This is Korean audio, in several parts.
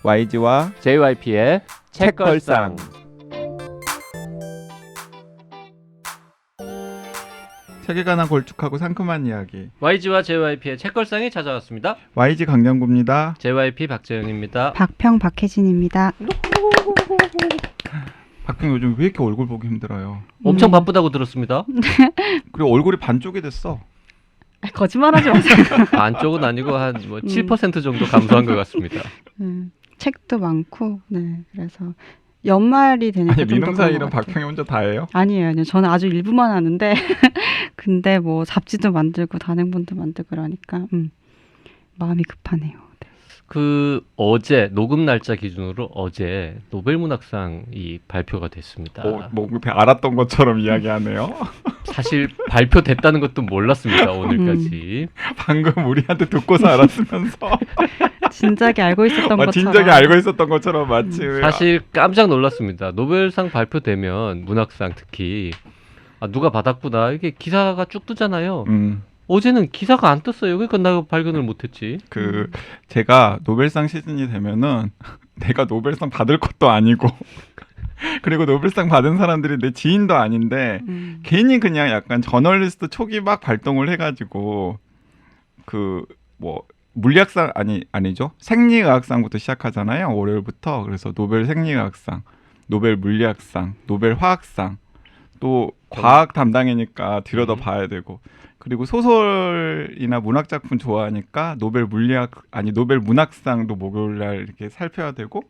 YG와 JYP의 책걸상. 책에 관한 걸쭉하고 상큼한 이야기. YG와 JYP의 책걸상이 찾아왔습니다. YG 강량구입니다. JYP 박재영입니다. 박평 박혜진입니다. 박평 요즘 왜 이렇게 얼굴 보기 힘들어요? 엄청 바쁘다고 들었습니다. 그리고 얼굴이 반쪽이 됐어. 거짓말하지 마세요. 안쪽은 아니고 한 7% 정도 감소한 것 같습니다. 책도 많고, 네, 그래서 연말이 되니까 아니 좀 더 민음사 그런 것 일은 같아요. 박평이 혼자 다 해요? 아니에요. 저는 아주 일부만 하는데 근데 뭐 잡지도 만들고 단행본도 만들고 그러니까 마음이 급하네요. 네. 어제 녹음 날짜 기준으로 어제 노벨문학상이 발표가 됐습니다. 뭐 알았던 것처럼 이야기하네요. 사실 발표됐다는 것도 몰랐습니다. 오늘까지. 방금 우리한테 듣고서 알았으면서 진작에 알고 있었던 것처럼. 진작에 알고 있었던 것처럼 마치 사실 깜짝 놀랐습니다. 노벨상 발표되면 문학상 특히 누가 받았구나 이게 기사가 쭉 뜨잖아요. 어제는 기사가 안 떴어요. 그러니까 나 발견을 못했지. 제가 노벨상 시즌이 되면은 내가 노벨상 받을 것도 아니고 그리고 노벨상 받은 사람들이 내 지인도 아닌데 괜히 그냥 약간 저널리스트 초기 막 발동을 해가지고 물리학상 아니죠 생리의학상부터 시작하잖아요. 월요일부터. 그래서 노벨 생리의학상, 노벨 물리학상, 노벨 화학상, 또 과학 담당이니까 들여다 봐야 되고, 그리고 소설이나 문학 작품 좋아하니까 노벨 문학상도 목요일날 이렇게 살펴야 되고,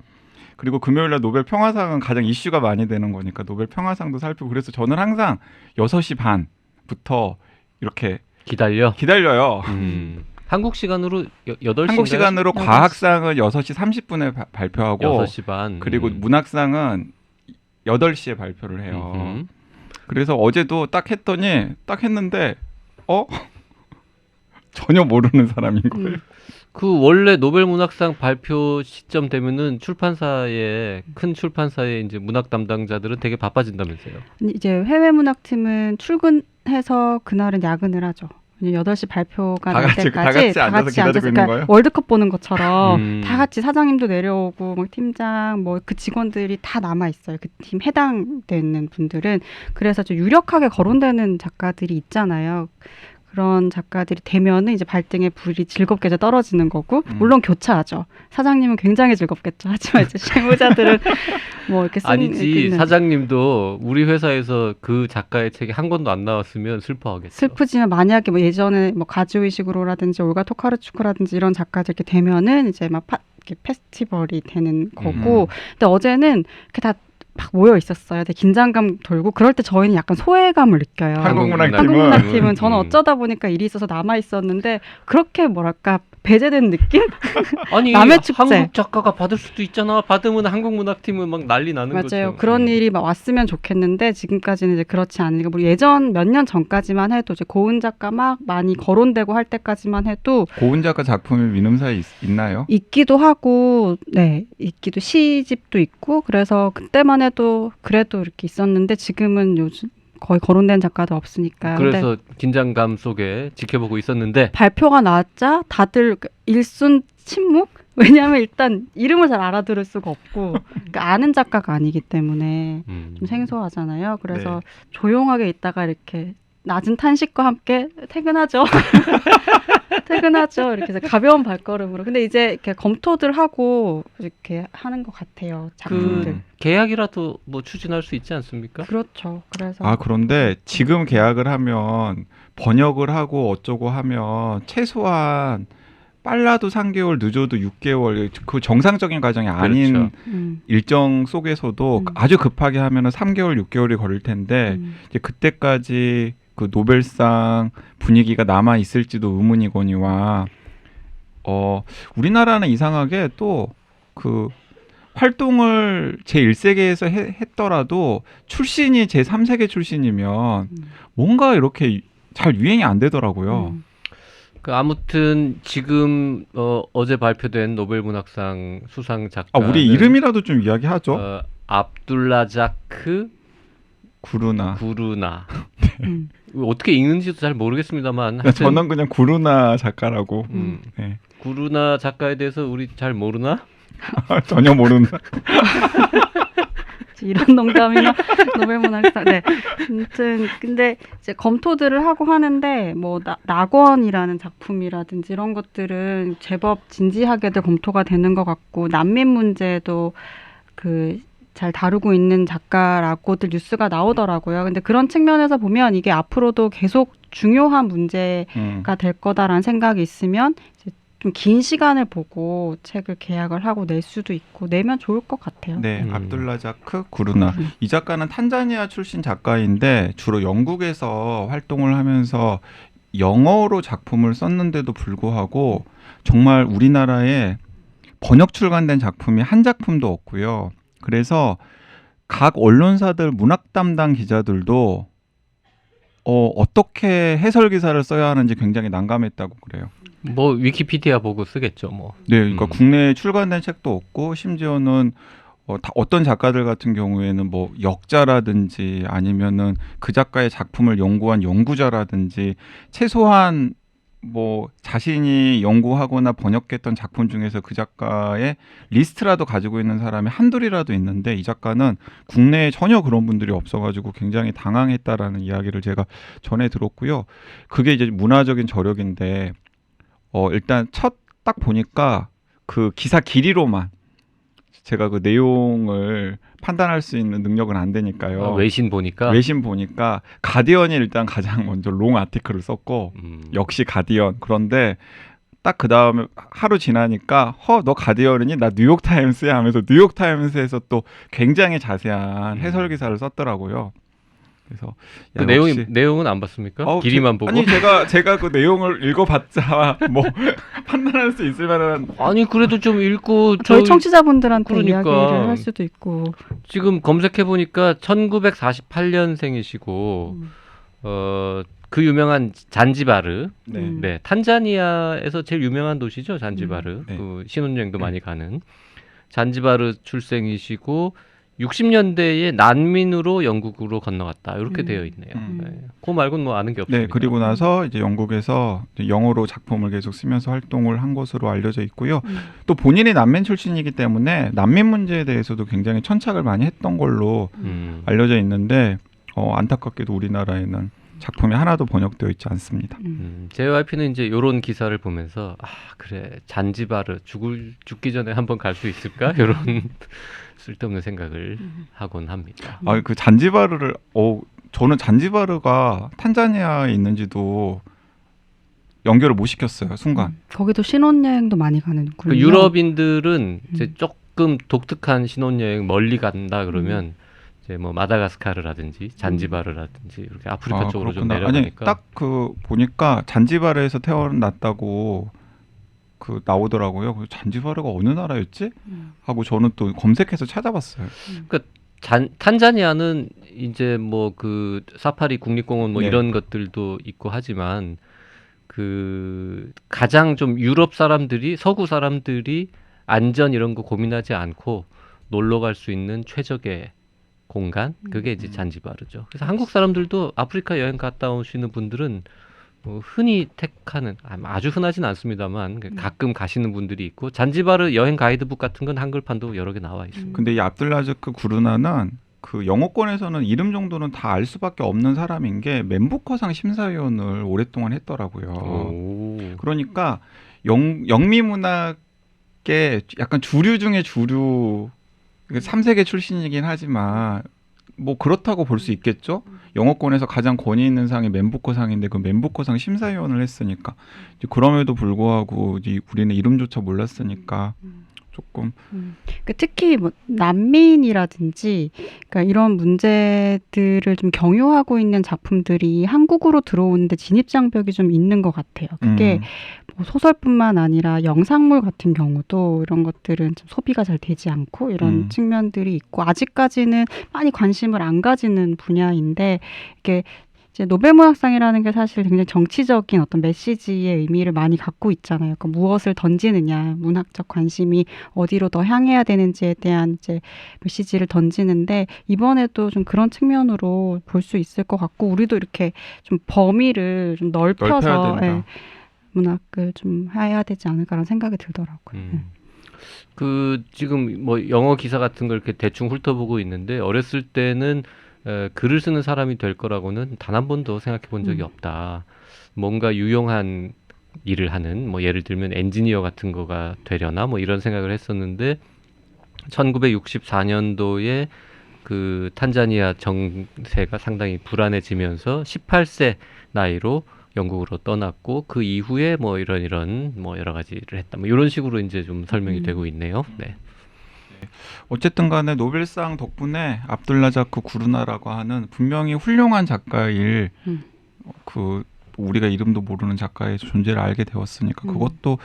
그리고 금요일날 노벨 평화상은 가장 이슈가 많이 되는 거니까 노벨 평화상도 살피고. 그래서 저는 항상 6시 반부터 이렇게 기다려요. 한국 시간으로 8시 한국 시간으로 과학상은 6시 30분에 발표하고 6시 반. 그리고 문학상은 8시에 발표를 해요. 그래서 어제도 딱 했는데 전혀 모르는 사람인 거예요. 원래 노벨 문학상 발표 시점 되면은 큰 출판사의 이제 문학 담당자들은 되게 바빠진다면서요. 이제 해외 문학팀은 출근해서 그날은 야근을 하죠. 8시 발표가 날 때까지 다 같이 앉아서 있는 거예요? 월드컵 보는 것처럼 다 같이 사장님도 내려오고 막 팀장 그 직원들이 다 남아 있어요. 그 팀 해당되는 분들은. 그래서 좀 유력하게 거론되는 작가들이 있잖아요. 그런 작가들이 되면은 이제 발등에 불이 즐겁게 이제 떨어지는 거고, 물론 교차하죠. 사장님은 굉장히 즐겁겠죠. 하지만 이제 실무자들은 이렇게 아니지. 사장님도 우리 회사에서 그 작가의 책이 한 권도 안 나왔으면 슬퍼하겠죠. 슬프지만 만약에 예전에 가즈오이시구로라든지 올가 토카르추크라든지 이런 작가들 이렇게 되면은 이제 이렇게 페스티벌이 되는 거고. 근데 어제는 이렇게 다 막 모여 있었어요. 되게 긴장감 돌고 그럴 때 저희는 약간 소외감을 느껴요. 한국문학팀은 저는 어쩌다 보니까 일이 있어서 남아 있었는데 그렇게 배제된 느낌? 아니 남의 축제. 한국 작가가 받을 수도 있잖아. 받으면 한국문학팀은 막 난리 나는 거죠. 맞아요. 그런 일이 왔으면 좋겠는데 지금까지는 이제 그렇지 않으니까 예전 몇 년 전까지만 해도 이제 고은 작가 막 많이 거론되고 할 때까지만 해도 고은 작가 작품이 민음사에 있나요? 있기도 하고, 네, 있기도 시집도 있고 그래서 그때만 해도 그래도 이렇게 있었는데 지금은 요즘 거의 거론된 작가도 없으니까. 그래서 긴장감 속에 지켜보고 있었는데 발표가 나왔자 다들 일순 침묵? 왜냐하면 일단 이름을 잘 알아들을 수가 없고 그러니까 아는 작가가 아니기 때문에 좀 생소하잖아요. 그래서 조용하게 있다가 이렇게 낮은 탄식과 함께 퇴근하죠. 이렇게 해서 가벼운 발걸음으로. 근데 이제 이렇게 검토들 하고 이렇게 하는 것 같아요. 작품들. 계약이라도 추진할 수 있지 않습니까? 그렇죠. 그래서 그런데 지금 계약을 하면 번역을 하고 어쩌고 하면 최소한 빨라도 3개월, 늦어도 6개월, 그 정상적인 과정이 아닌 그렇죠. 일정 속에서도 아주 급하게 하면은 3개월, 6개월이 걸릴 텐데 이제 그때까지 그 노벨상 분위기가 남아 있을지도 의문이거니와 우리나라는 이상하게 또 그 활동을 제1세계에서 했더라도 출신이 제3세계 출신이면 뭔가 이렇게 잘 유행이 안 되더라고요. 아무튼 지금 어제 발표된 노벨문학상 수상 작가 우리 이름이라도 좀 이야기하죠. 압둘라자크 구루나. 어떻게 읽는지도 잘 모르겠습니다만 저는 그냥 구루나 작가라고. 구루나 작가에 대해서 우리 잘 모르나? 전혀 모르는. 이런 농담이나 노벨문학상. 네. 아무튼 근데 이제 검토들을 하고 하는데 뭐 낙원이라는 작품이라든지 이런 것들은 제법 진지하게들 검토가 되는 것 같고 난민 문제도 그 잘 다루고 있는 작가라고들 뉴스가 나오더라고요. 근데 그런 측면에서 보면 이게 앞으로도 계속 중요한 문제가 될 거다라는 생각이 있으면 이제 좀 긴 시간을 보고 책을 계약을 하고 낼 수도 있고 내면 좋을 것 같아요. 네, 압둘라자크 구르나. 이 작가는 탄자니아 출신 작가인데 주로 영국에서 활동을 하면서 영어로 작품을 썼는데도 불구하고 정말 우리나라에 번역 출간된 작품이 한 작품도 없고요. 그래서 각 언론사들 문학 담당 기자들도 어떻게 해설 기사를 써야 하는지 굉장히 난감했다고 그래요. 뭐 위키피디아 보고 쓰겠죠, 뭐. 네, 그러니까 국내에 출간된 책도 없고 심지어는 어떤 작가들 같은 경우에는 뭐 역자라든지 아니면은 그 작가의 작품을 연구한 연구자라든지 최소한 뭐 자신이 연구하거나 번역했던 작품 중에서 그 작가의 리스트라도 가지고 있는 사람이 한둘이라도 있는데 이 작가는 국내에 전혀 그런 분들이 없어가지고 굉장히 당황했다라는 이야기를 제가 전해 들었고요. 그게 이제 문화적인 저력인데 일단 딱 보니까 그 기사 길이로만 제가 그 내용을 판단할 수 있는 능력은 안 되니까요. 외신 보니까 가디언이 일단 가장 먼저 롱 아티클을 썼고 역시 가디언. 그런데 딱 그 다음에 하루 지나니까 너 가디언이니? 나 뉴욕타임스야 하면서 뉴욕타임스에서 또 굉장히 자세한 해설 기사를 썼더라고요. 그래서 그 내용은 안 봤습니까? 길이만 보고. 아니 제가 그 내용을 읽어봤자 뭐 판단할 수 있을 만한. 아니 그래도 좀 읽고 저희 청취자분들한테 그러니까. 이야기를 할 수도 있고. 지금 검색해 보니까 1948년생이시고 그 유명한 잔지바르. 네, 탄자니아에서 제일 유명한 도시죠, 잔지바르. 네. 그 신혼여행도 많이 가는 잔지바르 출생이시고 60년대에 난민으로 영국으로 건너갔다. 이렇게 되어 있네요. 네. 그거 말고는 뭐 아는 게 없습니다. 네, 그리고 나서 이제 영국에서 영어로 작품을 계속 쓰면서 활동을 한 것으로 알려져 있고요. 또 본인이 난민 출신이기 때문에 난민 문제에 대해서도 굉장히 천착을 많이 했던 걸로 알려져 있는데 안타깝게도 우리나라에는 작품이 하나도 번역되어 있지 않습니다. JYP는 이제 이런 기사를 보면서 그래 잔지바르 죽기 전에 한번 갈 수 있을까? 이런 쓸데없는 생각을 하곤 합니다. 그 잔지바르를 저는 잔지바르가 탄자니아에 있는지도 연결을 못 시켰어요, 순간. 거기도 신혼여행도 많이 가는군요. 그 유럽인들은 이제 조금 독특한 신혼여행 멀리 간다 그러면 이제 뭐 마다가스카르라든지 잔지바르라든지 이렇게 아프리카 쪽으로 좀 내려가니까. 아니 딱 그 보니까 잔지바르에서 태어났다고 그 나오더라고요. 그 잔지바르가 어느 나라였지? 하고 저는 또 검색해서 찾아봤어요. 그러니까 탄자니아는 이제 뭐 그 사파리 국립공원 뭐 이런 것들도 있고 하지만 그 가장 좀 유럽 사람들이 서구 사람들이 안전 이런 거 고민하지 않고 놀러 갈 수 있는 최적의 공간 그게 이제 잔지바르죠. 그래서 한국 사람들도 아프리카 여행 갔다 오시는 분들은 흔히 택하는 아주 흔하진 않습니다만 가끔 가시는 분들이 있고 잔지바르 여행 가이드북 같은 건 한글판도 여러 개 나와 있습니다. 근데 이 압둘라자크 구르나는 그 영어권에서는 이름 정도는 다 알 수밖에 없는 사람인 게 맨부커상 심사위원을 오랫동안 했더라고요. 그러니까 영미 문학의 약간 주류 중에 주류 3세계 출신이긴 하지만 뭐 그렇다고 볼 수 있겠죠. 영어권에서 가장 권위 있는 상이 맨부커상인데 그 맨부커상 심사위원을 했으니까 그럼에도 불구하고 우리는 이름조차 몰랐으니까 조금 특히 뭐 난민이라든지 그러니까 이런 문제들을 좀 경유하고 있는 작품들이 한국으로 들어오는데 진입장벽이 좀 있는 것 같아요. 그게 뭐 소설뿐만 아니라 영상물 같은 경우도 이런 것들은 좀 소비가 잘 되지 않고 이런 측면들이 있고 아직까지는 많이 관심을 안 가지는 분야인데 이게 이제 노벨문학상이라는 게 사실 굉장히 정치적인 어떤 메시지의 의미를 많이 갖고 있잖아요. 그러니까 무엇을 던지느냐, 문학적 관심이 어디로 더 향해야 되는지에 대한 이제 메시지를 던지는데 이번에도 좀 그런 측면으로 볼 수 있을 것 같고 우리도 이렇게 좀 범위를 좀 넓혀서 문학을 좀 해야 되지 않을까라는 생각이 들더라고요. 지금 뭐 영어 기사 같은 걸 이렇게 대충 훑어보고 있는데 어렸을 때는 글을 쓰는 사람이 될 거라고는 단 한 번도 생각해 본 적이 없다. 뭔가 유용한 일을 하는 뭐 예를 들면 엔지니어 같은 거가 되려나 뭐 이런 생각을 했었는데 1964년도에 그 탄자니아 정세가 상당히 불안해지면서 18세 나이로 영국으로 떠났고 그 이후에 뭐 이런 뭐 여러 가지를 했다. 뭐 이런 식으로 이제 좀 설명이 되고 있네요. 네. 어쨌든 간에 노벨상 덕분에 압둘라자크 구르나라고 하는 분명히 훌륭한 작가일 그 우리가 이름도 모르는 작가의 존재를 알게 되었으니까 그것도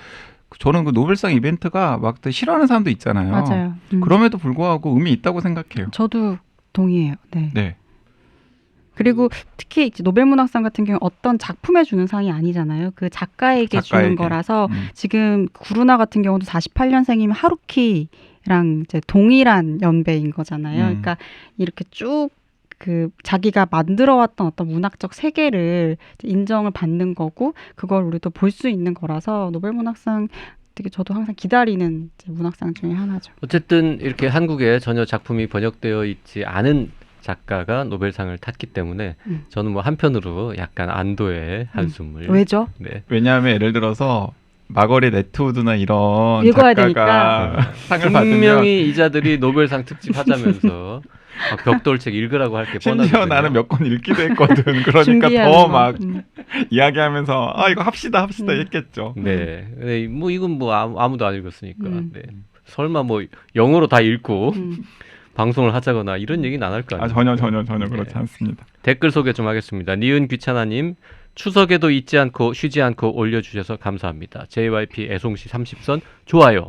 저는 그 노벨상 이벤트가 막 싫어하는 사람도 있잖아요. 맞아요. 그럼에도 불구하고 의미 있다고 생각해요. 저도 동의해요. 네. 네. 그리고 특히 이제 노벨문학상 같은 경우 어떤 작품에 주는 상이 아니잖아요. 그 작가에게 주는 거라서 지금 구루나 같은 경우도 48년생이면 하루키랑 이제 동일한 연배인 거잖아요. 그러니까 이렇게 쭉 그 자기가 만들어왔던 어떤 문학적 세계를 인정을 받는 거고 그걸 우리도 볼 수 있는 거라서 노벨문학상 되게 저도 항상 기다리는 이제 문학상 중에 하나죠. 어쨌든 이렇게 한국에 전혀 작품이 번역되어 있지 않은 작가가 노벨상을 탔기 때문에 저는 뭐 한편으로 약간 안도의 한숨을 왜죠? 네. 왜냐하면 예를 들어서 마거릿 애트우드나 이런 읽어야 작가가 되니까. 상을 받으면 분명히 이자들이 노벨상 특집 하자면서 벽돌책 읽으라고 할 게 뻔하거든요. 심지어 나는 몇 권 읽기도 했거든. 그러니까 준비하는 더 거. 막 이야기하면서 이거 합시다 했겠죠. 네. 네, 뭐 이건 뭐 아무도 안 읽었으니까. 네. 설마 뭐 영어로 다 읽고 방송을 하자거나 이런 얘기는 안 할 거 아니에요. 전혀 그렇지 않습니다. 댓글 소개 좀 하겠습니다. 니은 귀찮아님 추석에도 잊지 않고 쉬지 않고 올려주셔서 감사합니다. JYP 애송시 30선 좋아요.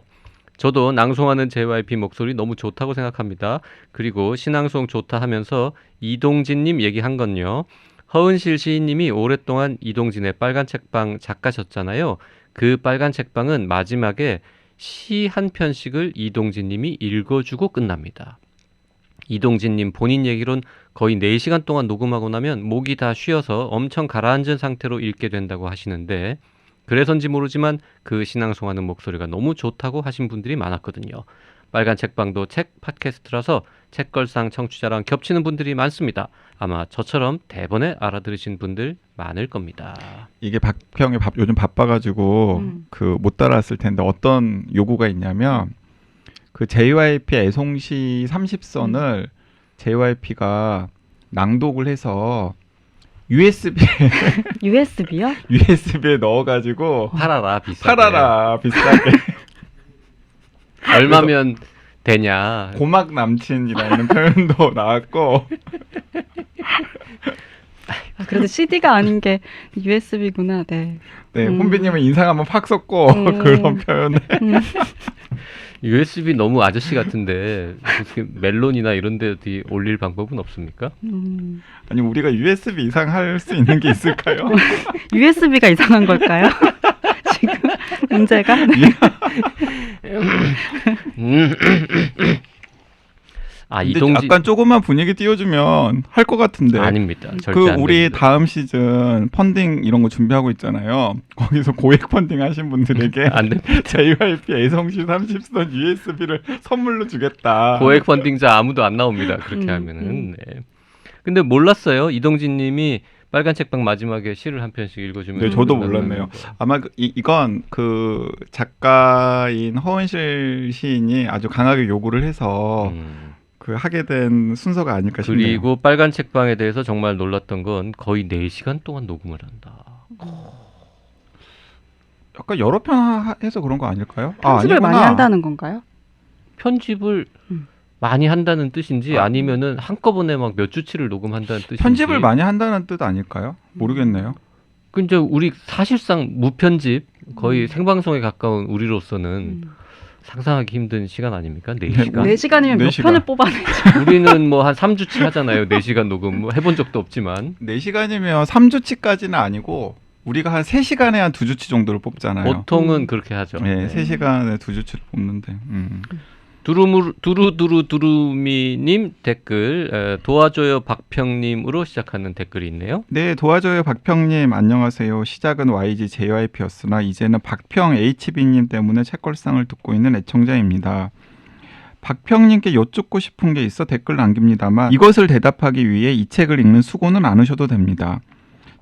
저도 낭송하는 JYP 목소리 너무 좋다고 생각합니다. 그리고 신앙송 좋다 하면서 이동진님 얘기한 건요. 허은실 시인님이 오랫동안 이동진의 빨간 책방 작가셨잖아요. 그 빨간 책방은 마지막에 시 한 편씩을 이동진님이 읽어주고 끝납니다. 이동진님 본인 얘기론 거의 4시간 동안 녹음하고 나면 목이 다 쉬어서 엄청 가라앉은 상태로 읽게 된다고 하시는데 그래서인지 모르지만 그 신앙송하는 목소리가 너무 좋다고 하신 분들이 많았거든요. 빨간 책방도 책 팟캐스트라서 책걸상 청취자랑 겹치는 분들이 많습니다. 아마 저처럼 대번에 알아들으신 분들 많을 겁니다. 이게 박형이 요즘 바빠가지고 그 못 따라왔을 텐데 어떤 요구가 있냐면 그 JYP 애송시 30선을 JYP가 낭독을 해서 USB요? USB에 넣어가지고 팔아라 비싸게. 비싸게. 얼마면 되냐. 고막 남친이라는 표현도 나왔고. 그래도 CD가 아닌 게 USB구나. 네. 네, 혼비님은 인상 한번 팍 썼고 그런 표현에. USB 너무 아저씨 같은데 어떻게 멜론이나 이런 데 어디 올릴 방법은 없습니까? 아니 우리가 USB 이상 할 수 있는 게 있을까요? USB가 이상한 걸까요? 지금 문제가? 이동진 약간 조금만 분위기 띄워주면 할 것 같은데. 아닙니다. 절대 그 안 우리 됩니다. 다음 시즌 펀딩 이런 거 준비하고 있잖아요. 거기서 고액 펀딩 하신 분들에게 안 됩니다. JYP 애송시 30선 USB를 선물로 주겠다. 고액 펀딩자 아무도 안 나옵니다. 그렇게 하면은. 네. 근데 몰랐어요. 이동진 님이 빨간 책방 마지막에 시를 한 편씩 읽어주면. 네, 저도 몰랐네요. 아마 이건 그 작가인 허은실 시인이 아주 강하게 요구를 해서 그 하게 된 순서가 아닐까 싶네요. 그리고 빨간 책방에 대해서 정말 놀랐던 건 거의 4시간 동안 녹음을 한다. 약간 여러 편 해서 그런 거 아닐까요? 편집을 많이 한다는 건가요? 편집을 많이 한다는 뜻인지 아니면은 한꺼번에 막 몇 주치를 녹음한다는 뜻인지. 편집을 많이 한다는 뜻 아닐까요? 모르겠네요. 근데 우리 사실상 무편집 거의 생방송에 가까운 우리로서는 상상하기 힘든 시간 아닙니까? 4시간? 4시간이면 몇 4시간. 편을 뽑아내죠? 우리는 뭐 한 3주치 하잖아요. 4시간 녹음. 뭐 해본 적도 없지만. 4시간이면 3주치까지는 아니고 우리가 한 3시간에 한 2주치 정도를 뽑잖아요. 보통은 그렇게 하죠. 네, 3시간에 2주치를 뽑는데. 두루두루두루미님 댓글 도와줘요 박평님으로 시작하는 댓글이 있네요. 네, 도와줘요 박평님 안녕하세요. 시작은 YG JYP였으나 이제는 박평 HB님 때문에 책걸상을 듣고 있는 애청자입니다. 박평님께 여쭙고 싶은 게 있어 댓글 남깁니다만 이것을 대답하기 위해 이 책을 읽는 수고는 않으셔도 됩니다.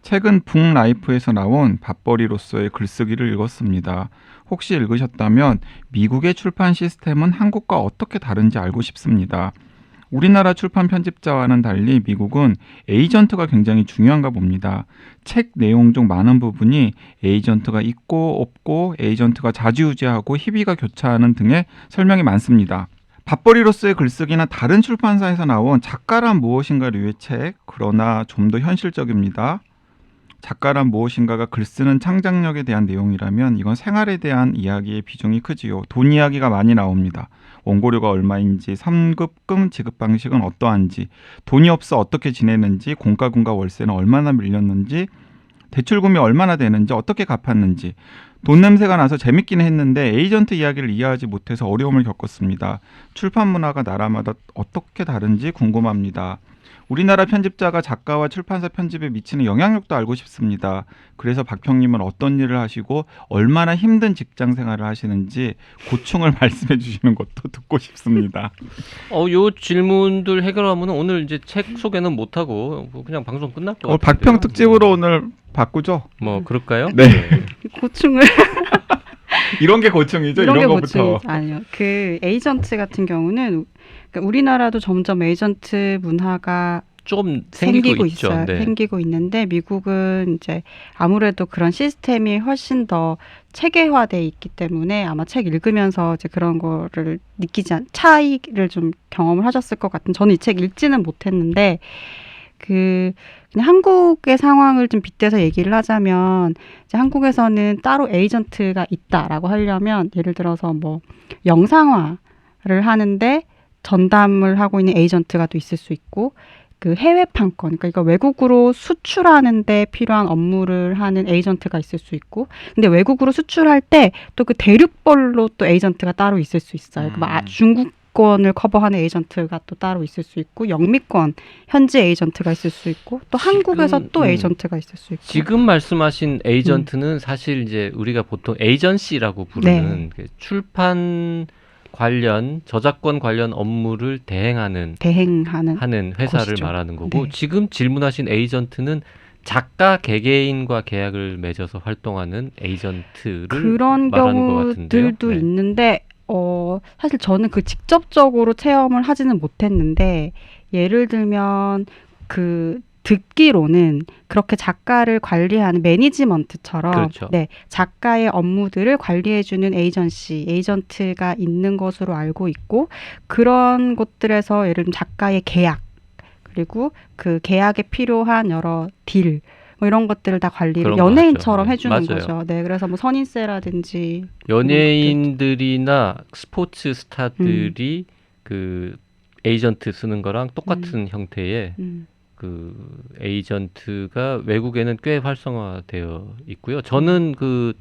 최근 북라이프에서 나온 밥벌이로서의 글쓰기를 읽었습니다. 혹시 읽으셨다면 미국의 출판 시스템은 한국과 어떻게 다른지 알고 싶습니다. 우리나라 출판 편집자와는 달리 미국은 에이전트가 굉장히 중요한가 봅니다. 책 내용 중 많은 부분이 에이전트가 있고 없고 에이전트가 좌지우지하고 희비가 교차하는 등의 설명이 많습니다. 밥벌이로서의 글쓰기나 다른 출판사에서 나온 작가란 무엇인가류의 책, 그러나 좀 더 현실적입니다. 작가란 무엇인가가 글쓰는 창작력에 대한 내용이라면 이건 생활에 대한 이야기의 비중이 크지요. 돈 이야기가 많이 나옵니다. 원고료가 얼마인지, 3급금 지급 방식은 어떠한지, 돈이 없어 어떻게 지내는지, 공과금과 월세는 얼마나 밀렸는지, 대출금이 얼마나 되는지, 어떻게 갚았는지. 돈 냄새가 나서 재밌긴 했는데 에이전트 이야기를 이해하지 못해서 어려움을 겪었습니다. 출판 문화가 나라마다 어떻게 다른지 궁금합니다. 우리나라 편집자가 작가와 출판사 편집에 미치는 영향력도 알고 싶습니다. 그래서 박평님은 어떤 일을 하시고 얼마나 힘든 직장 생활을 하시는지 고충을 말씀해 주시는 것도 듣고 싶습니다. 요 질문들 해결하면 오늘 이제 책 소개는 못 하고 그냥 방송 끝날 것 같아요. 박평 특집으로 오늘 바꾸죠? 뭐 그럴까요? 네. 고충을 이런 게 고충이죠. 이런 게 거부터. 고충이죠. 아니요. 그 에이전트 같은 경우는 그러니까 우리나라도 점점 에이전트 문화가 좀 생기고 있죠. 있어요. 네. 생기고 있는데 미국은 이제 아무래도 그런 시스템이 훨씬 더 체계화돼 있기 때문에 아마 책 읽으면서 이제 그런 거를 차이를 좀 경험을 하셨을 것 같은. 저는 이 책 읽지는 못했는데 그냥 한국의 상황을 좀 빗대서 얘기를 하자면 이제 한국에서는 따로 에이전트가 있다라고 하려면 예를 들어서 뭐 영상화를 하는데 전담을 하고 있는 에이전트가 또 있을 수 있고 그 해외 판권, 그러니까 이거 외국으로 수출하는데 필요한 업무를 하는 에이전트가 있을 수 있고, 근데 외국으로 수출할 때 또 그 대륙별로 또 에이전트가 따로 있을 수 있어요. 중국권을 커버하는 에이전트가 또 따로 있을 수 있고, 영미권 현지 에이전트가 있을 수 있고, 또 한국에서 또 에이전트가 있을 수 있고. 지금 말씀하신 에이전트는 사실 이제 우리가 보통 에이전시라고 부르는 그 출판 관련 저작권 관련 업무를 대행하는 회사를 것이죠. 말하는 거고 네. 지금 질문하신 에이전트는 작가 개개인과 계약을 맺어서 활동하는 에이전트를 그런 말하는 것 같은데요. 경우들도 네. 있는데 사실 저는 그 직접적으로 체험을 하지는 못했는데 예를 들면 그 듣기로는 그렇게 작가를 관리하는 매니지먼트처럼 그렇죠. 네, 작가의 업무들을 관리해주는 에이전트가 있는 것으로 알고 있고 그런 곳들에서 예를 들면 작가의 계약 그리고 그 계약에 필요한 여러 딜 뭐 이런 것들을 다 관리를 그런 거 연예인처럼 하죠. 해주는 맞아요. 거죠. 네, 그래서 뭐 선인세라든지 연예인들이나 스포츠 스타들이 그 에이전트 쓰는 거랑 똑같은 형태의 그 에이전트가 외국에는 꽤 활성화되어 있고요. 저는 그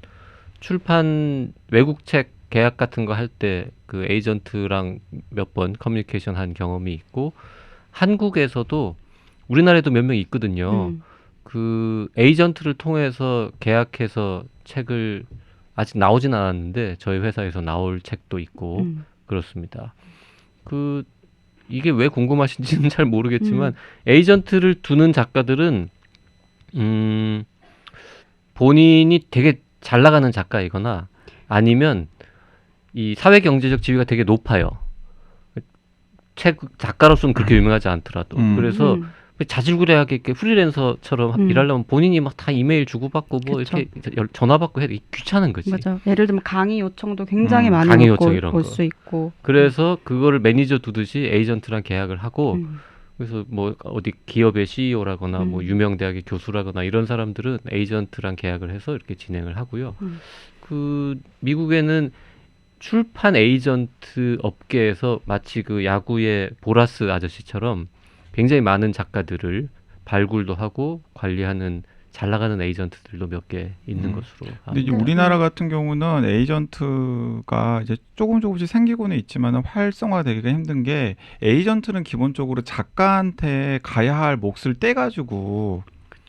출판 외국 책 계약 같은 거 할 때 그 에이전트랑 몇 번 커뮤니케이션 한 경험이 있고 한국에서도 우리나라에도 몇 명 있거든요. 그 에이전트를 통해서 계약해서 책을 아직 나오진 않았는데 저희 회사에서 나올 책도 있고 그렇습니다. 그 이게 왜 궁금하신지는 잘 모르겠지만 에이전트를 두는 작가들은 본인이 되게 잘 나가는 작가이거나 아니면 이 사회 경제적 지위가 되게 높아요. 책 작가로서는 그렇게 유명하지 않더라도 그래서 자질구레하게 이렇게 프리랜서처럼 일하려면 본인이 막 다 이메일 주고받고 뭐 그쵸. 이렇게 전화 받고 해야 귀찮은 거지. 맞아. 예를 들면 강의 요청도 굉장히 많이 강의 요청 이런 올 거. 수 있고. 그래서 그거를 매니저 두듯이 에이전트랑 계약을 하고 그래서 뭐 어디 기업의 CEO라거나 뭐 유명 대학의 교수라거나 이런 사람들은 에이전트랑 계약을 해서 이렇게 진행을 하고요. 그 미국에는 출판 에이전트 업계에서 마치 그 야구의 보라스 아저씨처럼 굉장히 많은 작가들을 발굴도 하고 관리하는 잘 나가는 에이전트들도 몇 개 있는 것으로. 근데 이제 네. 우리나라 같은 경우는 에이전트가 이제 조금씩 생기고는 있지만 활성화되기가 힘든 게 에이전트는 기본적으로 작가한테 가야 할 몫을 떼가지고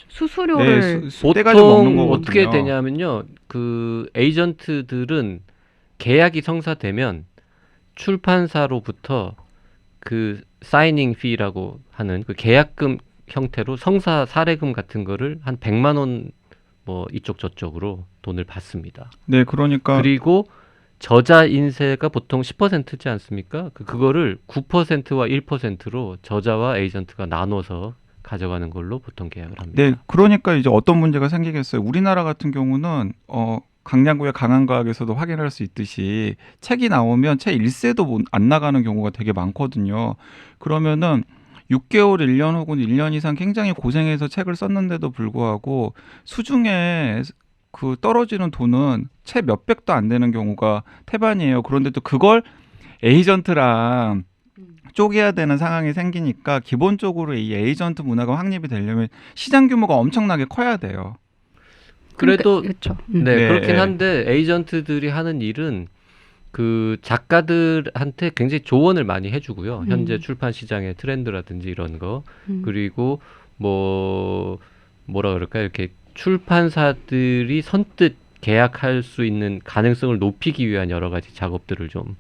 수수료를 떼가지고 먹는 보통 거거든요. 어떻게 되냐면요. 그 에이전트들은 계약이 성사되면 출판사로부터 그 사이닝 피라고 하는 그 계약금 형태로 성사 사례금 같은 거를 한 100만 원 뭐 이쪽 저쪽으로 돈을 받습니다. 네, 그러니까 그리고 저자 인세가 보통 10%지 않습니까? 그거를 9%와 1%로 저자와 에이전트가 나눠서 가져가는 걸로 보통 계약을 합니다. 네, 그러니까 이제 어떤 문제가 생기겠어요. 우리나라 같은 경우는 강량구의 강한과학에서도 확인할 수 있듯이 책이 나오면 책 1세도 안 나가는 경우가 되게 많거든요. 그러면은 6개월, 1년 혹은 1년 이상 굉장히 고생해서 책을 썼는데도 불구하고 수중에 그 떨어지는 돈은 채 몇백도 안 되는 경우가 태반이에요. 그런데 또 그걸 에이전트랑 쪼개야 되는 상황이 생기니까 기본적으로 이 에이전트 문화가 확립이 되려면 시장 규모가 엄청나게 커야 돼요. 그래도 그렇죠. 네, 네, 그렇긴 네. 한데 에이전트들이 하는 일은 그 작가들한테 굉장히 조언을 많이 해주고요. 현재 출판 시장의 트렌드라든지 이런 거 그리고 뭐라 그럴까 이렇게 출판사들이 선뜻 계약할 수 있는 가능성을 높이기 위한 여러 가지 작업들을 좀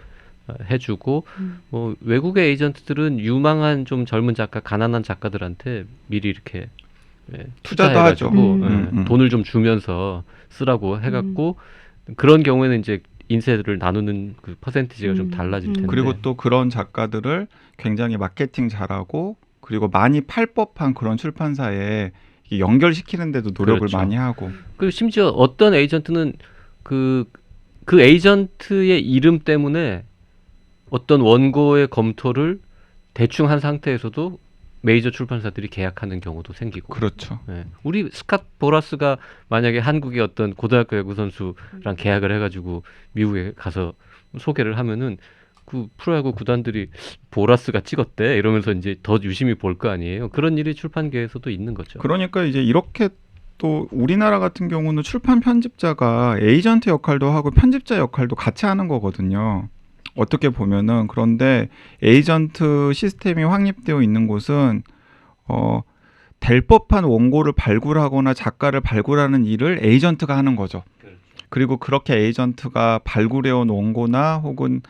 해주고 뭐 외국의 에이전트들은 유망한 좀 젊은 작가, 가난한 작가들한테 미리 이렇게 투자도 하죠. 투자해가지고 돈을 좀 주면서 쓰라고 해갖고 그런 경우에는 이제 인세를 나누는 그 퍼센티지가 좀 달라질 텐데. 그리고 또 그런 작가들을 굉장히 마케팅 잘하고 그리고 많이 팔 법한 그런 출판사에 연결시키는데도 노력을 그렇죠. 많이 하고. 그리고 심지어 어떤 에이전트는 그 에이전트의 이름 때문에 어떤 원고의 검토를 대충 한 상태에서도 메이저 출판사들이 계약하는 경우도 생기고. 그렇죠. 네. 우리 스캇 보라스가 만약에 한국의 어떤 고등학교 야구 선수랑 계약을 해가지고 미국에 가서 소개를 하면은 그 프로야구 구단들이 보라스가 찍었대 이러면서 이제 더 유심히 볼 거 아니에요. 그런 일이 출판계에서도 있는 거죠. 그러니까 이제 이렇게 또 우리나라 같은 경우는 출판 편집자가 에이전트 역할도 하고 편집자 역할도 같이 하는 거거든요. 어떻게 보면은. 그런데 에이전트 시스템이 확립되어 있는 곳은 될 법한 원고를 발굴하거나 작가를 발굴하는 일을 에이전트가 하는 거죠. 그리고 그렇게 에이전트가 발굴해온 원고나 혹은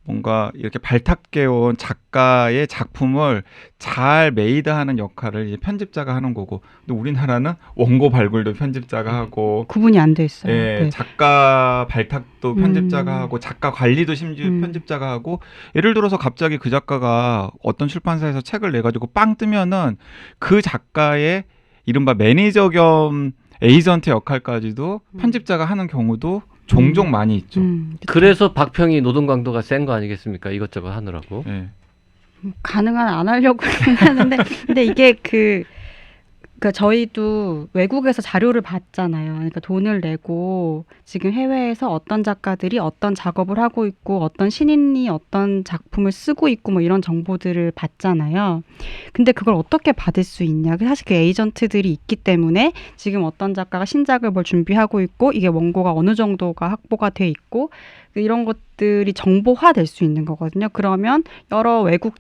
뭔가 이렇게 발탁해온 작가의 작품을 잘 메이드하는 역할을 이제 편집자가 하는 거고, 근데 우리나라는 원고 발굴도 편집자가 하고, 구분이 안 돼 있어요. 예, 네. 작가 발탁도 편집자가 하고, 작가 관리도 심지어 편집자가 하고, 예를 들어서 갑자기 그 작가가 어떤 출판사에서 책을 내가지고 빵 뜨면은 그 작가의 이른바 매니저 겸 에이전트 역할까지도 편집자가 하는 경우도 종종 많이 있죠. 그래서 박평이 노동 강도가 센 거 아니겠습니까? 이것저것 하느라고. 예. 가능한 안 하려고 하는데 근데 이게 그러니까 저희도 외국에서 자료를 봤잖아요. 그러니까 돈을 내고 지금 해외에서 어떤 작가들이 어떤 작업을 하고 있고 어떤 신인이 어떤 작품을 쓰고 있고 뭐 이런 정보들을 봤잖아요. 근데 그걸 어떻게 받을 수 있냐? 사실 그 에이전트들이 있기 때문에 지금 어떤 작가가 신작을 뭘 준비하고 있고 이게 원고가 어느 정도가 확보가 돼 있고 이런 것들이 정보화 될 수 있는 거거든요. 그러면 여러 외국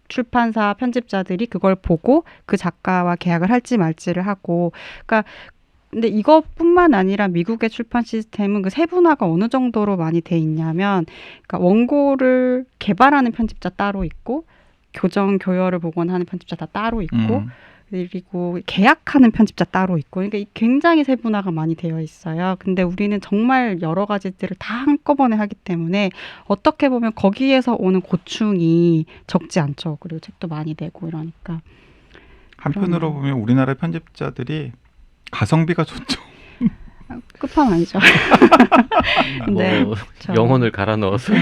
출판사 편집자들이 그걸 보고 그 작가와 계약을 할지 말지를 하고, 그러니까 근데 이것뿐만 아니라 미국의 출판 시스템은 그 세분화가 어느 정도로 많이 돼 있냐면, 그러니까 원고를 개발하는 편집자 따로 있고, 교정 교열을 복원하는 편집자 다 따로 있고, 그리고 계약하는 편집자 따로 있고, 그러니까 굉장히 세분화가 많이 되어 있어요. 근데 우리는 정말 여러 가지들을 다 한꺼번에 하기 때문에 어떻게 보면 거기에서 오는 고충이 적지 않죠. 그리고 책도 많이 내고 이러니까. 한편으로 보면 우리나라 편집자들이 가성비가 좋죠. 끝판왕이죠. 네, 뭐 영혼을 갈아 넣어서.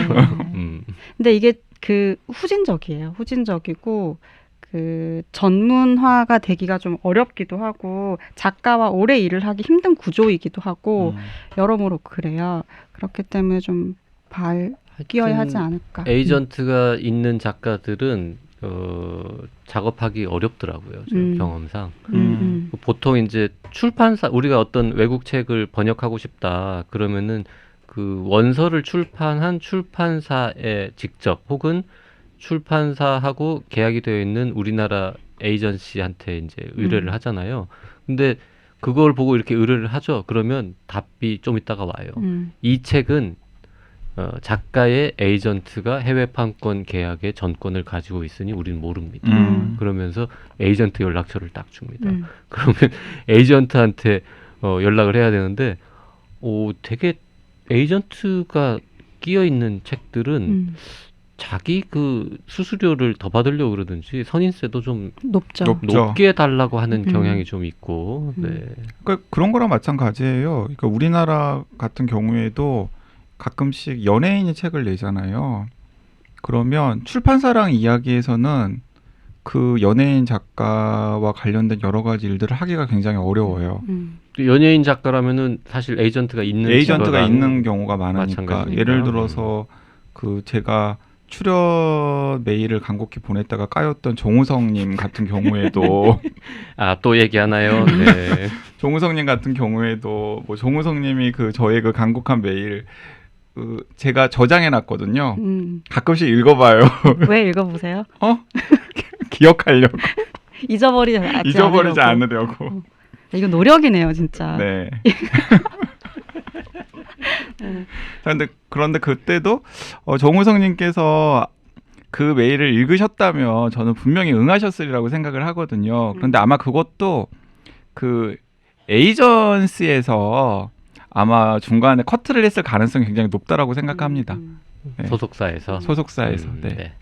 근데 이게 그 후진적이에요. 후진적이고 그 전문화가 되기가 좀 어렵기도 하고 작가와 오래 일을 하기 힘든 구조이기도 하고 여러모로 그래요. 그렇기 때문에 좀 뛰어야 하지 않을까. 에이전트가 있는 작가들은 작업하기 어렵더라고요. 저 경험상. 보통 이제 출판사 우리가 어떤 외국 책을 번역하고 싶다 그러면은 그 원서를 출판한 출판사에 직접 혹은 출판사하고 계약이 되어 있는 우리나라 에이전시한테 이제 의뢰를 하잖아요. 근데 그걸 보고 이렇게 의뢰를 하죠. 그러면 답이 좀 있다가 와요. 이 책은 작가의 에이전트가 해외 판권 계약의 전권을 가지고 있으니 우리는 모릅니다. 그러면서 에이전트 연락처를 딱 줍니다. 그러면 에이전트한테 연락을 해야 되는데 되게 에이전트가 끼어 있는 책들은 자기 그 수수료를 더 받으려고 그러든지 선인세도 좀 높죠. 높게 달라고 하는 경향이 좀 있고 그러니까 그런 거랑 마찬가지예요. 그러니까 우리나라 같은 경우에도 가끔씩 연예인이 책을 내잖아요. 그러면 출판사랑 이야기에서는 그 연예인 작가와 관련된 여러 가지 일들을 하기가 굉장히 어려워요. 연예인 작가라면은 사실 에이전트가 있는 경우가 많으니까. 마찬가지니까. 예를 들어서 그 제가 출연 메일을 간곡히 보냈다가 까였던 정우성님 같은 경우에도 또 얘기하나요? 네. 정우성님 같은 경우에도 뭐 정우성님이 그 저의 그 간곡한 메일 제가 저장해 놨거든요. 가끔씩 읽어봐요. 왜 읽어보세요? 기억하려고. 잊어버리지 않으려고. 이거 노력이네요, 진짜. 네. 그런데 그때도 정우성님께서 그 메일을 읽으셨다면 저는 분명히 응하셨으리라고 생각을 하거든요. 그런데 아마 그것도 그 에이전시에서 아마 중간에 커트를 했을 가능성이 굉장히 높다라고 생각합니다. 네. 소속사에서. 네.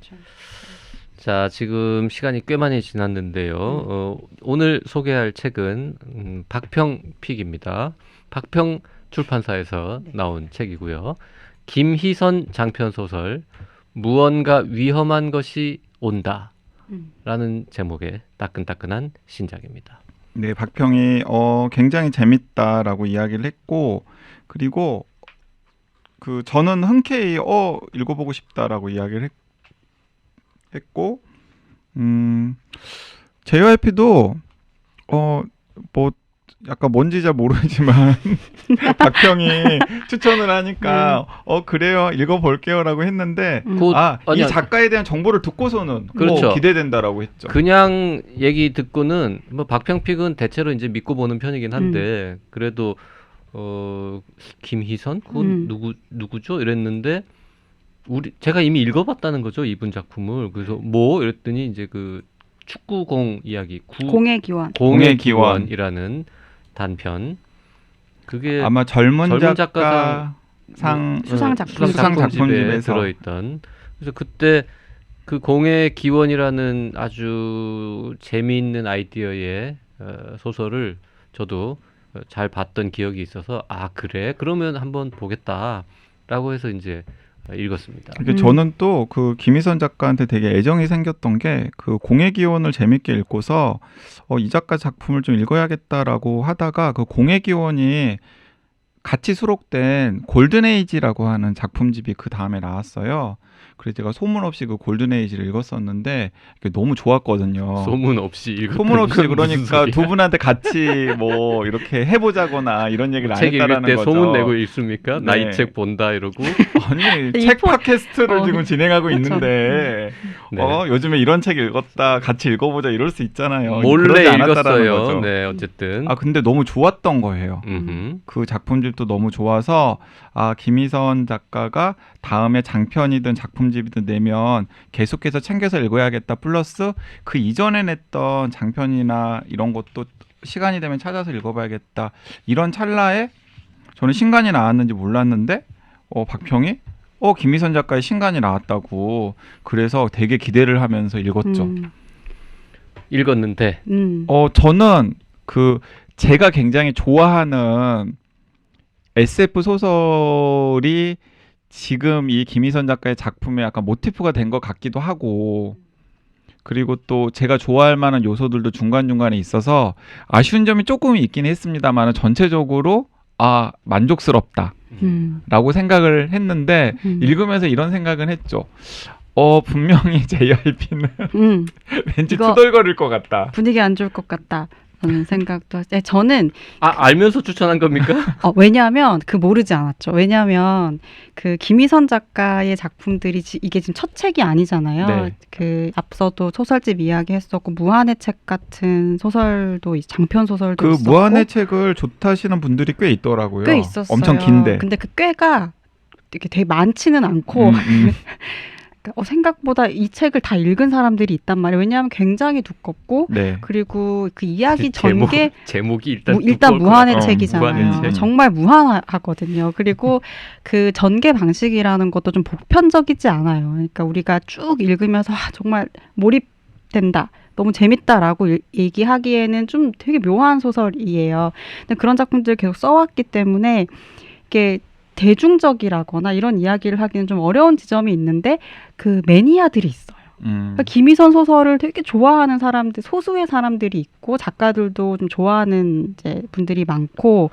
자, 지금 시간이 꽤 많이 지났는데요. 오늘 소개할 책은 박평픽입니다. 박평 출판사에서 나온 책이고요. 김희선 장편 소설 무언가 위험한 것이 온다 라는 제목의 따끈따끈한 신작입니다. 네, 박평이 굉장히 재밌다라고 이야기를 했고, 그리고 그 저는 흔쾌히 읽어보고 싶다라고 이야기를 했고, JYP도 뭐 약간 뭔지 잘 모르지만 박평이 추천을 하니까 그래요, 읽어볼게요라고 했는데 이 작가에 대한 정보를 듣고서는 그렇죠. 기대된다라고 했죠. 그냥 얘기 듣고는 뭐 박평픽은 대체로 이제 믿고 보는 편이긴 한데 그래도 김희선 그건 누구죠? 이랬는데 제가 이미 읽어봤다는 거죠, 이분 작품을. 그래서 뭐 이랬더니 이제 그 축구공 이야기 공의 기원. 공의 기원이라는 단편. 그게 아마 젊은 작가상 수상 작품집에 들어있던. 그래서 그때 그 공의 기원이라는 아주 재미있는 아이디어의 소설을 저도 잘 봤던 기억이 있어서 그래? 그러면 한번 보겠다라고 해서 이제 읽었습니다. 저는 또 그 김희선 작가한테 되게 애정이 생겼던 게 그 공의 기원을 재밌게 읽고서 이 작가 작품을 좀 읽어야겠다라고 하다가 그 공의 기원이 같이 수록된 골든에이지라고 하는 작품집이 그 다음에 나왔어요. 그래서 제가 소문 없이 그 골든에이지를 읽었었는데 너무 좋았거든요. 소문 없이 그러니까 두 분한테 같이 뭐 이렇게 해보자거나 이런 얘기를 안 했다라는 거죠. 소문 내고 읽습니까? 네. 나 이 책 본다 이러고. 아니 책 팟캐스트를 지금 진행하고 있는데 요즘에 이런 책 읽었다 같이 읽어보자 이럴 수 있잖아요. 몰래 읽었어요. 네, 어쨌든. 근데 너무 좋았던 거예요. 그 작품집도 너무 좋아서 김희선 작가가 다음에 장편이든 작품집이든 내면 계속해서 챙겨서 읽어야겠다. 플러스 그 이전에 냈던 장편이나 이런 것도 시간이 되면 찾아서 읽어봐야겠다. 이런 찰나에 저는 신간이 나왔는지 몰랐는데 박평이 김희선 작가의 신간이 나왔다고 그래서 되게 기대를 하면서 읽었죠. 읽었는데 저는 그 제가 굉장히 좋아하는 SF 소설이 지금 이 김희선 작가의 작품에 약간 모티프가 된 것 같기도 하고, 그리고 또 제가 좋아할 만한 요소들도 중간중간에 있어서 아쉬운 점이 조금 있긴 했습니다만 전체적으로 만족스럽다 라고 생각을 했는데 읽으면서 이런 생각은 했죠. 분명히 JYP는 왠지 이거 투덜거릴 것 같다. 분위기 안 좋을 것 같다. 라는 생각도 저는 알면서 추천한 겁니까? 왜냐하면 모르지 않았죠. 왜냐하면 그 김희선 작가의 작품들이 이게 지금 첫 책이 아니잖아요. 네. 그 앞서도 소설집 이야기 했었고 무한의 책 같은 소설도 장편 소설도 그 있었고 무한의 책을 좋다시는 분들이 꽤 있더라고요. 꽤 있었어요. 엄청 긴데. 근데 그 꽤가 이렇게 되게 많지는 않고 생각보다 이 책을 다 읽은 사람들이 있단 말이에요. 왜냐하면 굉장히 두껍고 네. 그리고 그 이야기 전개 제목이 일단 두꺼울 것 무한의 같아요. 책이잖아요. 무한의 책. 정말 무한하거든요. 그리고 그 전개 방식이라는 것도 좀 보편적이지 않아요. 그러니까 우리가 쭉 읽으면서 정말 몰입된다. 너무 재밌다라고 얘기하기에는 좀 되게 묘한 소설이에요. 근데 그런 작품들을 계속 써왔기 때문에 이게 대중적이라거나 이런 이야기를 하기는 좀 어려운 지점이 있는데 그 매니아들이 있어요. 그러니까 김희선 소설을 되게 좋아하는 사람들, 소수의 사람들이 있고 작가들도 좀 좋아하는 이제 분들이 많고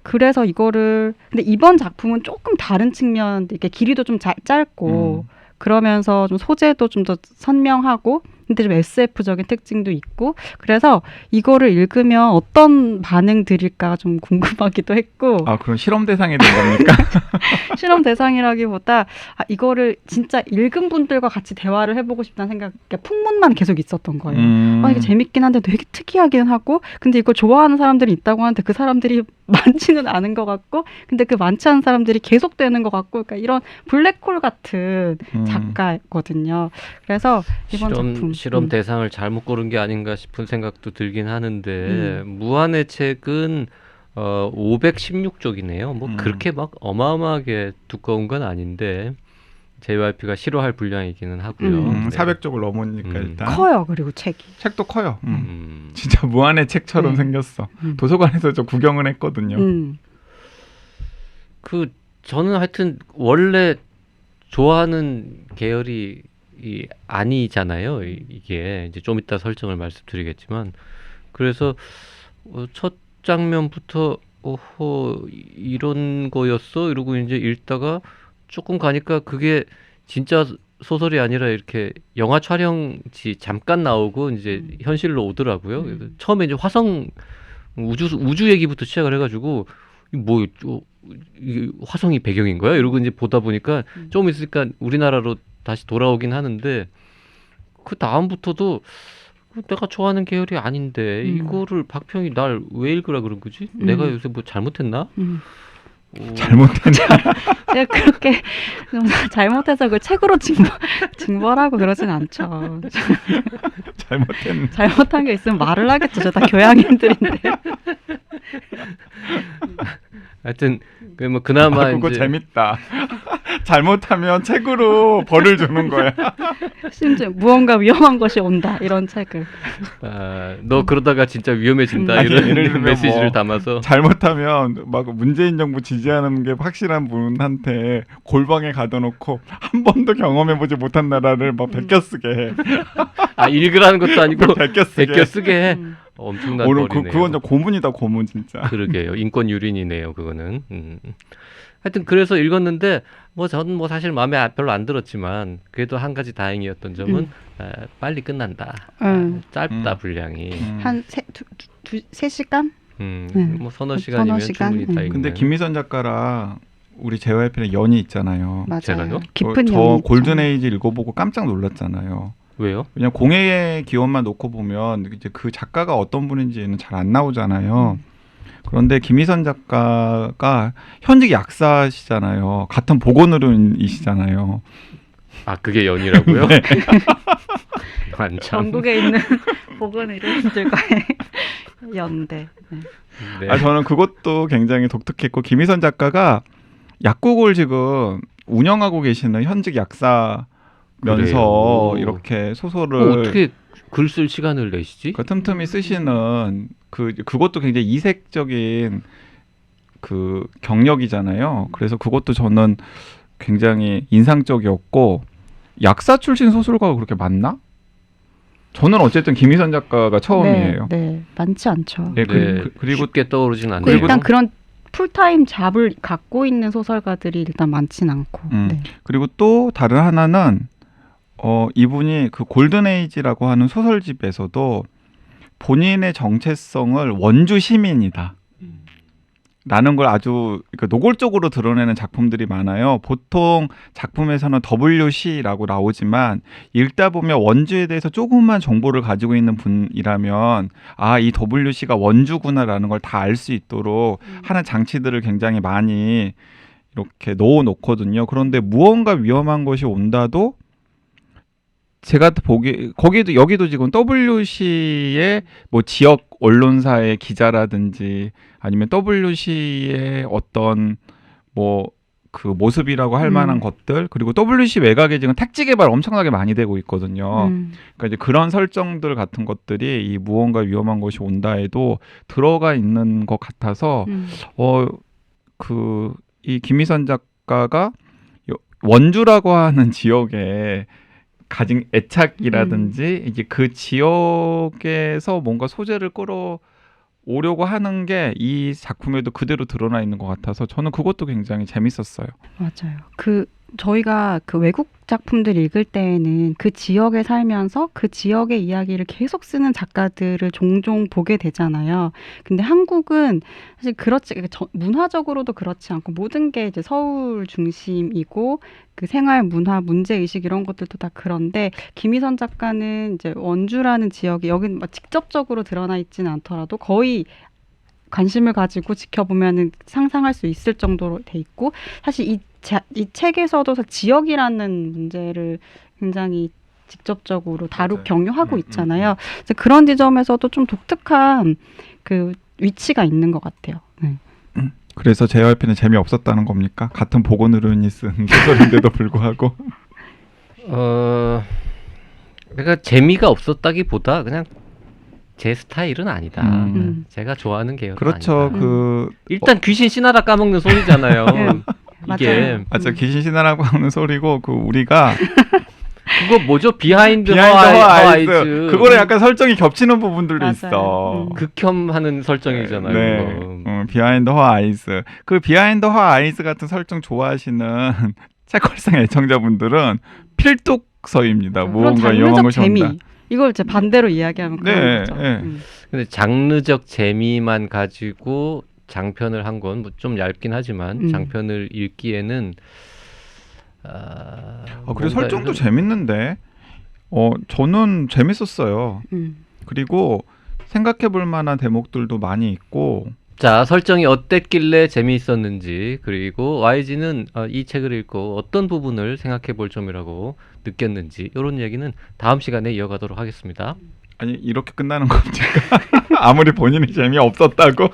그래서 이거를 근데 이번 작품은 조금 다른 측면, 이렇게 길이도 좀 짧고 그러면서 좀 소재도 좀 더 선명하고 근데 좀 SF적인 특징도 있고 그래서 이거를 읽으면 어떤 반응 들일까 좀 궁금하기도 했고 그럼 실험 대상이 된 겁니까? 실험 대상이라기보다 이거를 진짜 읽은 분들과 같이 대화를 해보고 싶다는 생각, 그러니까 풍문만 계속 있었던 거예요. 이게 재밌긴 한데 되게 특이하긴 하고 근데 이걸 좋아하는 사람들이 있다고 하는데 그 사람들이 많지는 않은 것 같고 근데 그 많지 않은 사람들이 계속되는 것 같고 그러니까 이런 블랙홀 같은 작가거든요. 그래서 이번 작품 실험 대상을 잘못 고른 게 아닌가 싶은 생각도 들긴 하는데 무한의 책은 516쪽이네요. 뭐 그렇게 막 어마어마하게 두꺼운 건 아닌데 JYP가 싫어할 분량이기는 하고요. 400쪽을 넘으니까 일단 커요. 그리고 책도 커요. 진짜 무한의 책처럼 생겼어. 도서관에서 저 구경을 했거든요. 저는 하여튼 원래 좋아하는 계열이 아니잖아요. 이게 이제 좀 이따 설정을 말씀드리겠지만 그래서 첫 장면부터 이런 거였어 이러고 이제 읽다가 조금 가니까 그게 진짜 소설이 아니라 이렇게 영화 촬영지 잠깐 나오고 이제 현실로 오더라고요. 그래서 처음에 이제 화성 우주 얘기부터 시작을 해가지고 이게 화성이 배경인 거야? 이러고 이제 보다 보니까 좀 있으니까 우리나라로 다시 돌아오긴 하는데 그 다음부터도 내가 좋아하는 계열이 아닌데 이거를 박평이 날 왜 읽으라 그런 거지? 내가 요새 뭐 잘못했나? 잘못했나? 제가 그렇게 잘못해서 그 책으로 징벌하고 그러진 않죠. 잘못한 게 있으면 말을 하겠죠. 저 다 교양인들인데. 하여튼 뭐 그나마 그거 이제 재밌다. 잘못하면 책으로 벌을 주는 거야. 심지어 무언가 위험한 것이 온다 이런 책을. 너 그러다가 진짜 위험해진다 이런 메시지를 담아서 잘못하면 막 문재인 정부 지지하는 게 확실한 분한테 골방에 가둬놓고 한 번도 경험해보지 못한 나라를 막 베껴쓰게 해. 읽으라는 것도 아니고 베껴쓰게 해. 엄청난 오늘 벌이네요. 그건 고문이다 고문 진짜. 그러게요. 인권 유린이네요. 그거는. 하여튼 그래서 읽었는데 저는 사실 마음에 별로 안 들었지만 그래도 한 가지 다행이었던 점은 빨리 끝난다. 짧다 분량이. 한 3시간? 뭐 서너 시간이면 충분히 다 읽는. 근데 김희선 작가랑 우리 JYP는 연이 있잖아요. 맞아요. 제가요? 깊은 저 연이 골든에이지 읽어보고 깜짝 놀랐잖아요. 왜요? 그냥 공예의 기원만 놓고 보면 이제 그 작가가 어떤 분인지는 잘 안 나오잖아요. 그런데 김희선 작가가 현직 약사시잖아요. 같은 보건의료인이시잖아요. 그게 연이라고요? 네. 전국에 있는 보건의료인들과의 연대. 네. 저는 그것도 굉장히 독특했고 김희선 작가가 약국을 지금 운영하고 계시는 현직 약사면서 그래요. 이렇게 소설을 어떻게 글 쓸 시간을 내시지? 틈틈이 쓰시는 그것도 굉장히 이색적인 그 경력이잖아요. 그래서 그것도 저는 굉장히 인상적이었고 약사 출신 소설가가 그렇게 많나? 저는 어쨌든 김희선 작가가 처음이에요. 네, 많지 않죠. 네, 그리고 쉽게 떠오르진 않네요. 그리고 일단 그런 풀타임 잡을 갖고 있는 소설가들이 일단 많진 않고. 그리고 또 다른 하나는 이분이 그 골든 에이지라고 하는 소설집에서도 본인의 정체성을 원주 시민이다. 라는 걸 아주 노골적으로 드러내는 작품들이 많아요. 보통 작품에서는 WC라고 나오지만 읽다 보면 원주에 대해서 조금만 정보를 가지고 있는 분이라면 이 WC가 원주구나라는 걸 다 알 수 있도록 하는 장치들을 굉장히 많이 이렇게 넣어 놓거든요. 그런데 무언가 위험한 것이 온다도 제가 여기도 지금 WC의 뭐 지역 언론사의 기자라든지 아니면 WC의 어떤 뭐 그 모습이라고 할 만한 것들, 그리고 WC 외곽에 지금 택지 개발 엄청나게 많이 되고 있거든요. 그러니까 이제 그런 설정들 같은 것들이 이 무언가 위험한 것이 온다 해도 들어가 있는 것 같아서 이 김희선 작가가 원주라고 하는 지역에 가진 애착이라든지 이제 그 지역에서 뭔가 소재를 끌어오려고 하는 게 이 작품에도 그대로 드러나 있는 것 같아서 저는 그것도 굉장히 재밌었어요. 맞아요. 저희가 그 외국 작품들 읽을 때에는 그 지역에 살면서 그 지역의 이야기를 계속 쓰는 작가들을 종종 보게 되잖아요. 근데 한국은 사실 문화적으로도 그렇지 않고 모든 게 이제 서울 중심이고 그 생활 문화 문제 의식 이런 것들도 다 그런데 김희선 작가는 이제 원주라는 지역이 여기는 막 직접적으로 드러나 있지는 않더라도 거의 관심을 가지고 지켜보면은 상상할 수 있을 정도로 돼 있고 사실 이 책에서도 지역이라는 문제를 굉장히 직접적으로 경유하고 있잖아요. 그래서 그런 지점에서도 좀 독특한 그 위치가 있는 것 같아요. 네. 그래서 JYP는 재미없었다는 겁니까? 같은 보건의료인이 쓴 소설인데도 불구하고. 그러니까 재미가 없었다기보다 그냥 제 스타일은 아니다. 제가 좋아하는 계열은 그렇죠. 아니다. 일단 귀신 씨나라 까먹는 소리잖아요. 이게 맞아 귀신 신나라고 하는 소리고 우리가 그거 뭐죠? 비하인드 허아이즈 허아이즈 그거랑 약간 설정이 겹치는 부분들도 맞아요. 있어. 극혐하는 설정이잖아요. 네. 비하인드 허아이즈 그 비하인드 허아이즈 같은 설정 좋아하시는 책걸상 애청자분들은 필독서입니다. 무언가 위험한 것이 온다. 이걸 이제 반대로 이야기하면 그런 거죠. 근데 장르적 재미만 가지고 장편을 한 건 좀 얇긴 하지만 장편을 읽기에는 그리고 설정도 재밌는데 저는 재밌었어요. 그리고 생각해볼 만한 대목들도 많이 있고. 자, 설정이 어땠길래 재미있었는지, 그리고 YG는 이 책을 읽고 어떤 부분을 생각해볼 점이라고 느꼈는지, 이런 얘기는 다음 시간에 이어가도록 하겠습니다. 아니 이렇게 끝나는 겁니까? 아무리 본인이 재미없었다고?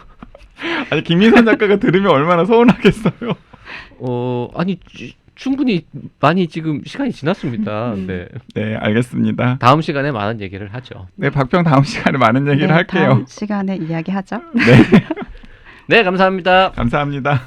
아니 김희선 작가가 들으면 얼마나 서운하겠어요. 아니 충분히 많이 지금 시간이 지났습니다. 네, 알겠습니다. 다음 시간에 많은 얘기를 하죠. 네, 박평 다음 시간에 많은 얘기를 할게요. 다음 시간에 이야기하죠. 네. 네, 감사합니다. 감사합니다.